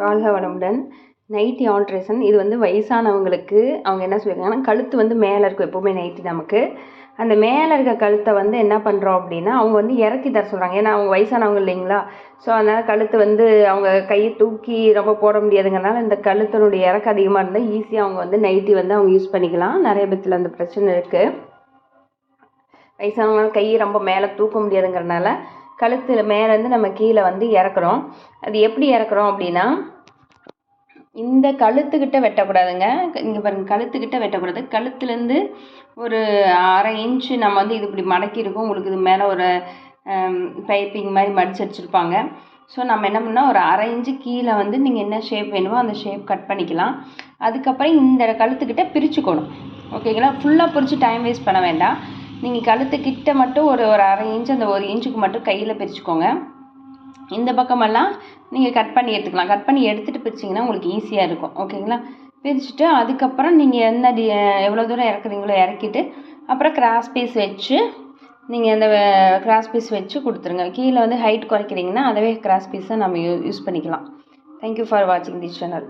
வாழ்க வளமுடன். Nightie alteration இது வந்து வயசானவங்களுக்கு அவங்க என்ன சொல்லியிருக்காங்கன்னா, கழுத்து வந்து மேலே இருக்கும் எப்போவுமே நைட்டி நமக்கு. அந்த மேலே இருக்க கழுத்தை வந்து என்ன பண்ணுறோம் அப்படின்னா, அவங்க வந்து இறக்கி தர சொல்கிறாங்க. ஏன்னா அவங்க வயசானவங்க இல்லைங்களா? ஸோ அதனால் கழுத்து வந்து அவங்க கையை தூக்கி ரொம்ப போட முடியாதுங்கிறனால இந்த கழுத்தினுடைய இறக்கம் அதிகமாக இருந்தால் ஈஸியாக அவங்க வந்து நைட்டி வந்து அவங்க யூஸ் பண்ணிக்கலாம். நிறைய பேத்துல அந்த பிரச்சனை இருக்குது. வயசானவங்களால கையை ரொம்ப மேலே தூக்க முடியாதுங்கிறனால கழுத்தில் மேலேருந்து நம்ம கீழே வந்து இறக்குறோம். அது எப்படி இறக்குறோம் அப்படின்னா, இந்த கழுத்துக்கிட்ட வெட்டக்கூடாதுங்க. இங்கே பாருங்கள், கழுத்துக்கிட்ட வெட்டக்கூடாது. கழுத்துலேருந்து ஒரு 1/2 இன்ச்சு நம்ம வந்து இது இப்படி மடக்கியிருக்கோம். உங்களுக்கு இது மேலே ஒரு பைப்பிங் மாதிரி மடிச்சு வச்சுருப்பாங்க. ஸோ நம்ம என்ன பண்ணால் ஒரு 1/2 இன்ச்சு கீழே வந்து நீங்கள் என்ன ஷேப் வேணுமோ அந்த ஷேப் கட் பண்ணிக்கலாம். அதுக்கப்புறம் இந்த கழுத்துக்கிட்ட பிரிச்சுக்கணும். ஓகேங்களா? ஃபுல்லாக பிரித்து டைம் வேஸ்ட் பண்ண வேண்டாம். நீங்கள் கழுத்துக்கிட்ட மட்டும் ஒரு 1/2 இன்ச்சு அந்த 1 இன்ச்சுக்கு மட்டும் கையில் பிரிச்சுக்கோங்க. இந்த பக்கமெல்லாம் நீங்கள் கட் பண்ணி எடுத்துக்கலாம். கட் பண்ணி எடுத்துகிட்டு பிரிச்சிங்கன்னா உங்களுக்கு ஈஸியாக இருக்கும். ஓகேங்களா? பிரிச்சுட்டு அதுக்கப்புறம் நீங்கள் எவ்வளோ தூரம் இறக்குறீங்களோ இறக்கிட்டு அப்புறம் கிராஸ் பீஸ் வச்சு நீங்கள் அந்த கிராஸ் பீஸ் வச்சு கொடுத்துருங்க. கீழே வந்து ஹைட் குறைக்கிறீங்கன்னா அதவே கிராஸ் பீஸை நம்ம யூஸ் பண்ணிக்கலாம். தேங்க்யூ ஃபார் வாட்சிங் திஸ் சேனல்.